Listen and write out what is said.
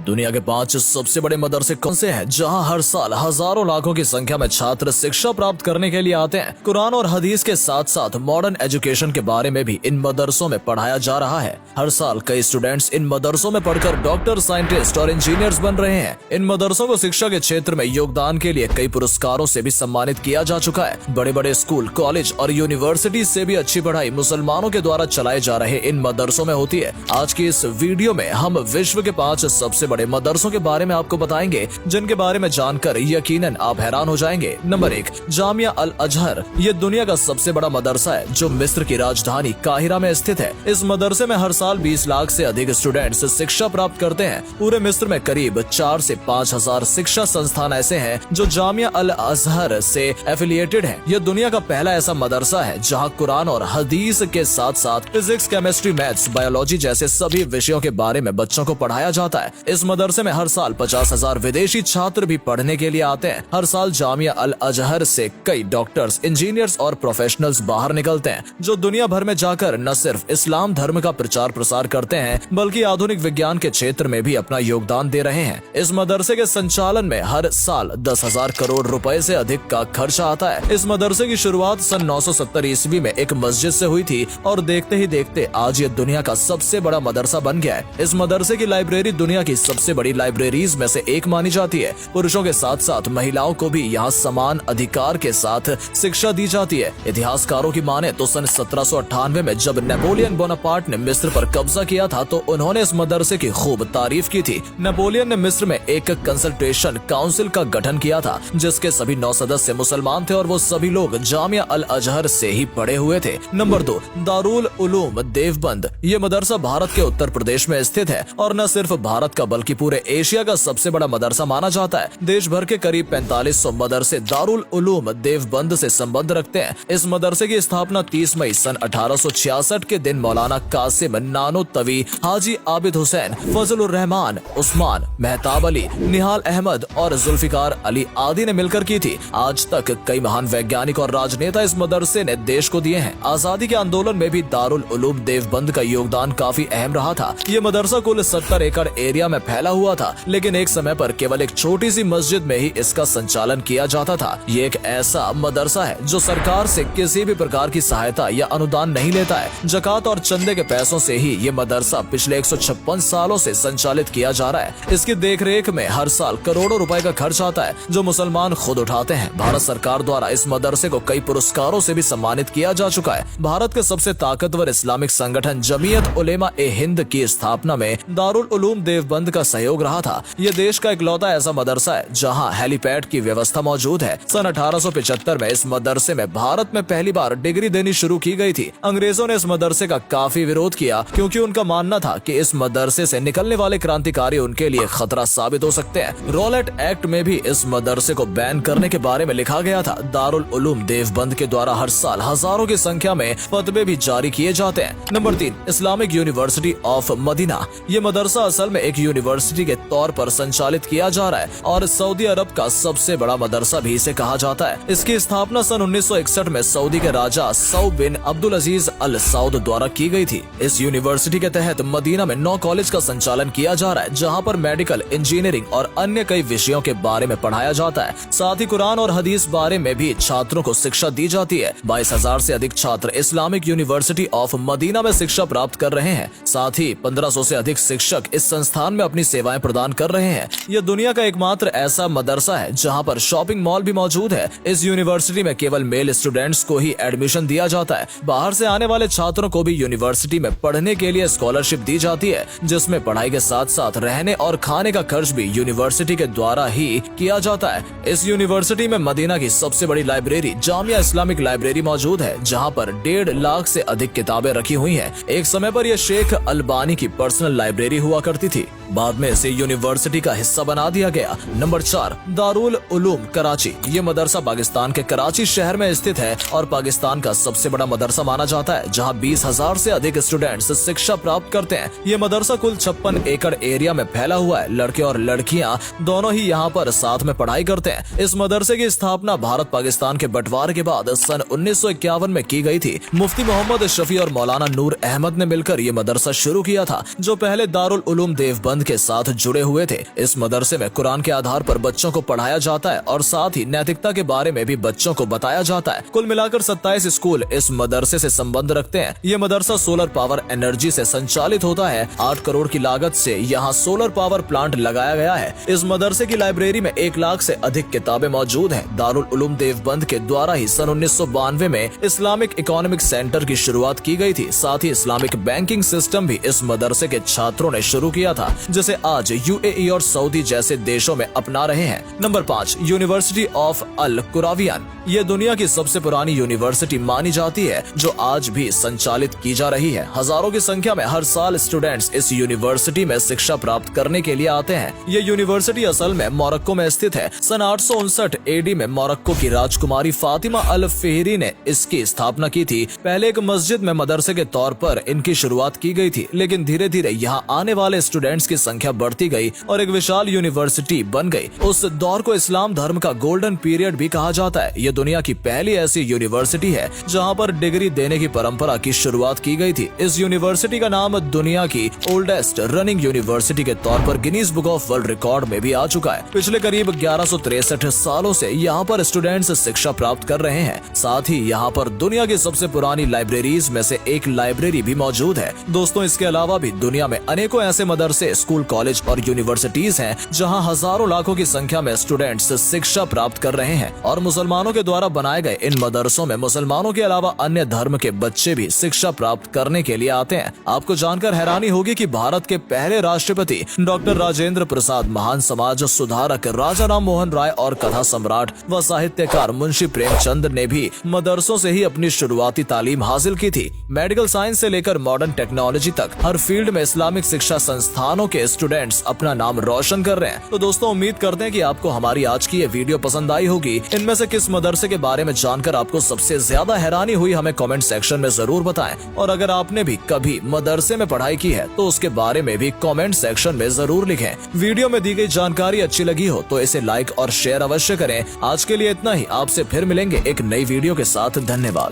दुनिया के 5 सबसे बड़े मदरसे कौन से हैं जहां हर साल हजारों लाखों की संख्या में छात्र शिक्षा प्राप्त करने के लिए आते हैं। कुरान और हदीस के साथ साथ मॉडर्न एजुकेशन के बारे में भी इन मदरसों में पढ़ाया जा रहा है। हर साल कई स्टूडेंट्स इन मदरसों में पढ़कर डॉक्टर, साइंटिस्ट और इंजीनियर्स बन रहे हैं। इन मदरसों को शिक्षा के क्षेत्र में योगदान के लिए कई पुरस्कारों से भी सम्मानित किया जा चुका है। बड़े बड़े स्कूल, कॉलेज और यूनिवर्सिटी से भी अच्छी पढ़ाई मुसलमानों के द्वारा चलाए जा रहे इन मदरसों में होती है। आज की इस वीडियो में हम विश्व के 5 सबसे बड़े मदरसों के बारे में आपको बताएंगे, जिनके बारे में जानकर यकीनन आप हैरान हो जाएंगे। नंबर 1, जामिया अल अजहर। ये दुनिया का सबसे बड़ा मदरसा है जो मिस्र की राजधानी काहिरा में स्थित है। इस मदरसे में हर साल 20 लाख से अधिक स्टूडेंट्स शिक्षा प्राप्त करते हैं। पूरे मिस्र में करीब 4 से 5 हजार शिक्षा संस्थान ऐसे हैं जो जामिया अल अजहर से एफिलिएटेड हैं। यह दुनिया का पहला ऐसा मदरसा है जहां कुरान और हदीस के साथ साथ फिजिक्स, केमिस्ट्री, मैथ्स, बायोलॉजी जैसे सभी विषयों के बारे में बच्चों को पढ़ाया जाता है। इस मदरसे में हर साल 50,000 विदेशी छात्र भी पढ़ने के लिए आते हैं। हर साल जामिया अल अजहर से कई डॉक्टर्स, इंजीनियर्स और प्रोफेशनल्स बाहर निकलते हैं जो दुनिया भर में जाकर न सिर्फ इस्लाम धर्म का प्रचार प्रसार करते हैं बल्कि आधुनिक विज्ञान के क्षेत्र में भी अपना योगदान दे रहे हैं। इस मदरसे के संचालन में हर साल 10,000 करोड़ रुपए से अधिक का खर्चा आता है। इस मदरसे की शुरुआत सन 970 ईस्वी में एक मस्जिद से हुई थी और देखते ही देखते आज ये दुनिया का सबसे बड़ा मदरसा बन गया है। इस मदरसे की लाइब्रेरी दुनिया की सबसे बड़ी लाइब्रेरीज में से एक मानी जाती है। पुरुषों के साथ साथ महिलाओं को भी यहाँ समान अधिकार के साथ शिक्षा दी जाती है। इतिहासकारों की माने तो सन 1798 में जब नेपोलियन बोनापार्ट ने मिस्र पर कब्जा किया था तो उन्होंने इस मदरसे की खूब तारीफ की थी। नेपोलियन ने मिस्र में एक कंसल्टेशन काउंसिल का गठन किया था जिसके सभी 9 सदस्य मुसलमान थे और वो सभी लोग जामिया अल अजहर से ही पढ़े हुए थे। नंबर 2, दारुल उलूम देवबंद। ये मदरसा भारत के उत्तर प्रदेश में स्थित है और न सिर्फ भारत का बल्कि पूरे एशिया का सबसे बड़ा मदरसा माना जाता है। देश भर के करीब 4500 मदरसे दारुल उलूम देवबंद से संबंध रखते हैं। इस मदरसे की स्थापना 30 मई सन 1866 के दिन मौलाना कासिम नानोतवी, हाजी आबिद हुसैन, फजलुर रहमान, उस्मान, मेहताब अली, निहाल अहमद और जुल्फिकार अली आदि ने मिलकर की थी। आज तक कई महान वैज्ञानिक और राजनेता इस मदरसे ने देश को दिए हैं। आजादी के आंदोलन में भी दारुल उलूम देवबंद का योगदान काफी अहम रहा था। ये मदरसा कुल 70 एकड़ एरिया में फैला हुआ था, लेकिन एक समय पर केवल एक छोटी सी मस्जिद में ही इसका संचालन किया जाता था। ये एक ऐसा मदरसा है जो सरकार से किसी भी प्रकार की सहायता या अनुदान नहीं लेता है। ज़कात और चंदे के पैसों से ही ये मदरसा पिछले 156 सालों से संचालित किया जा रहा है। इसकी देखरेख में हर साल करोड़ों रुपए का खर्च आता है जो मुसलमान खुद उठाते हैं। भारत सरकार द्वारा इस मदरसे को कई पुरस्कारों से भी सम्मानित किया जा चुका है। भारत के सबसे ताकतवर इस्लामिक संगठन जमीयत उलेमा ए हिंद की स्थापना में दारुल उलूम देवबंद का सहयोग रहा था। ये देश का इकलौता ऐसा मदरसा है जहां हेलीपैड की व्यवस्था मौजूद है। सन 1875 में इस मदरसे में भारत में पहली बार डिग्री देनी शुरू की गई थी। अंग्रेजों ने इस मदरसे का काफी विरोध किया क्योंकि उनका मानना था कि इस मदरसे से निकलने वाले क्रांतिकारी उनके लिए खतरा साबित हो सकते हैं। रॉलेट एक्ट में भी इस मदरसे को बैन करने के बारे में लिखा गया था। दारुल उलूम देवबंद के द्वारा हर साल हजारों की संख्या में फतवे भी जारी किए जाते हैं। Number 3, Islamic university of Medina. ये मदरसा असल में एक यूनिवर्सिटी के तौर पर संचालित किया जा रहा है और सऊदी अरब का सबसे बड़ा मदरसा भी इसे कहा जाता है। इसकी स्थापना सन 1961 में सऊदी के राजा सऊद बिन अब्दुल अजीज अल सऊद द्वारा की गई थी। इस यूनिवर्सिटी के तहत मदीना में 9 कॉलेज का संचालन किया जा रहा है जहां पर मेडिकल, इंजीनियरिंग और अन्य कई विषयों के बारे में पढ़ाया जाता है। साथ ही कुरान और हदीस बारे में भी छात्रों को शिक्षा दी जाती है। 22,000 से अधिक छात्र इस्लामिक यूनिवर्सिटी ऑफ मदीना में शिक्षा प्राप्त कर रहे हैं। साथ ही 1500 से अधिक शिक्षक इस संस्थान में अपनी सेवाएं प्रदान कर रहे हैं। यह दुनिया का एकमात्र ऐसा मदरसा है जहां पर शॉपिंग मॉल भी मौजूद है। इस यूनिवर्सिटी में केवल मेल स्टूडेंट्स को ही एडमिशन दिया जाता है। बाहर से आने वाले छात्रों को भी यूनिवर्सिटी में पढ़ने के लिए स्कॉलरशिप दी जाती है, जिसमें पढ़ाई के साथ साथ रहने और खाने का खर्च भी यूनिवर्सिटी के द्वारा ही किया जाता है। इस यूनिवर्सिटी में मदीना की सबसे बड़ी लाइब्रेरी जामिया इस्लामिक लाइब्रेरी मौजूद है जहां पर 1.5 लाख से अधिक किताबें रखी हुई हैं। एक समय पर यह शेख अलबानी की पर्सनल लाइब्रेरी हुआ करती थी, बाद में इसे यूनिवर्सिटी का हिस्सा बना दिया गया। नंबर 4, दारुल उलूम कराची। ये मदरसा पाकिस्तान के कराची शहर में स्थित है और पाकिस्तान का सबसे बड़ा मदरसा माना जाता है जहां 20,000 से अधिक स्टूडेंट्स शिक्षा प्राप्त करते हैं। ये मदरसा कुल 56 एकड़ एरिया में फैला हुआ है। लड़के और लड़कियां दोनों ही यहाँ पर साथ में पढ़ाई करते हैं। इस मदरसे की स्थापना भारत पाकिस्तान के बंटवारे के बाद सन 1951 में की गई थी। मुफ्ती मोहम्मद शफी और मौलाना नूर अहमद ने मिलकर ये मदरसा शुरू किया था जो पहले दारुल उलूम देवबंद के साथ जुड़े हुए थे। इस मदरसे में कुरान के आधार पर बच्चों को पढ़ाया जाता है और साथ ही नैतिकता के बारे में भी बच्चों को बताया जाता है। कुल मिलाकर 27 स्कूल इस मदरसे से संबंध रखते हैं। ये मदरसा सोलर पावर एनर्जी से संचालित होता है। 8 करोड़ की लागत से यहाँ सोलर पावर प्लांट लगाया गया है। इस मदरसे की लाइब्रेरी में 1 लाख से अधिक किताबें मौजूद हैं। दारुल उलूम देवबंद के द्वारा ही सन 1992 में इस्लामिक इकोनॉमिक सेंटर की शुरुआत की गई थी। साथ ही इस्लामिक बैंकिंग सिस्टम भी इस मदरसे के छात्रों ने शुरू किया था, जिसे आज UAE और सऊदी जैसे देशों में अपना रहे हैं। नंबर 5, यूनिवर्सिटी ऑफ अल कुरावियान। ये दुनिया की सबसे पुरानी यूनिवर्सिटी मानी जाती है, जो आज भी संचालित की जा रही है। हजारों की संख्या में हर साल स्टूडेंट्स इस यूनिवर्सिटी में शिक्षा प्राप्त करने के लिए आते हैं। ये यूनिवर्सिटी असल में मोरक्को में स्थित है। सन 859 AD में मोरक्को की राजकुमारी फातिमा अल फेहरी ने इसकी स्थापना की थी। पहले एक मस्जिद में मदरसे के तौर पर इनकी शुरुआत की गई थी, लेकिन धीरे धीरे यहाँ आने वाले स्टूडेंट्स की संख्या बढ़ती गई और एक विशाल यूनिवर्सिटी बन गई। उस दौर को इस्लाम धर्म का गोल्डन पीरियड भी कहा जाता है। ये दुनिया की पहली ऐसी यूनिवर्सिटी है जहाँ पर डिग्री देने की परंपरा की शुरुआत की गई थी। इस यूनिवर्सिटी का नाम दुनिया की ओल्डेस्ट रनिंग यूनिवर्सिटी के तौर पर Guinness book of world record में भी आ चुका है। पिछले करीब 1163 सालों से यहाँ पर स्टूडेंट्स शिक्षा प्राप्त कर रहे हैं। साथ ही यहाँ पर दुनिया की सबसे पुरानी लाइब्रेरीज में से एक लाइब्रेरी भी मौजूद है। दोस्तों, इसके अलावा भी दुनिया में अनेकों ऐसे मदरसे, स्कूल, कॉलेज और यूनिवर्सिटीज हैं जहाँ हजारों लाखों की संख्या में स्टूडेंट्स शिक्षा प्राप्त कर रहे हैं। और मुसलमानों के द्वारा बनाए गए इन मदरसों में मुसलमानों के अलावा अन्य धर्म के बच्चे भी शिक्षा प्राप्त करने के लिए आते हैं। आपको जानकर हैरानी होगी कि भारत के पहले राष्ट्रपति डॉक्टर राजेंद्र प्रसाद, महान समाज सुधारक राजा राम मोहन राय और कथा सम्राट व साहित्यकार मुंशी प्रेमचंद ने भी मदरसों से ही अपनी शुरुआती तालीम हासिल की थी। मेडिकल साइंस से लेकर मॉडर्न टेक्नोलॉजी तक हर फील्ड में इस्लामिक शिक्षा संस्थानों के स्टूडेंट्स अपना नाम रोशन कर रहे हैं। तो दोस्तों, उम्मीद करते हैं कि आपको हमारी आज की ये वीडियो पसंद आई होगी। इनमें से किस मदरसे के बारे में जानकर आपको सबसे ज्यादा हैरानी हुई, हमें कमेंट सेक्शन में जरूर बताएं। और अगर आपने भी कभी मदरसे में पढ़ाई की है तो उसके बारे में भी कमेंट सेक्शन में जरूर लिखें। वीडियो में दी गई जानकारी अच्छी लगी हो तो इसे लाइक और शेयर अवश्य करें। आज के लिए इतना ही। आपसे फिर मिलेंगे एक नई वीडियो के साथ। धन्यवाद।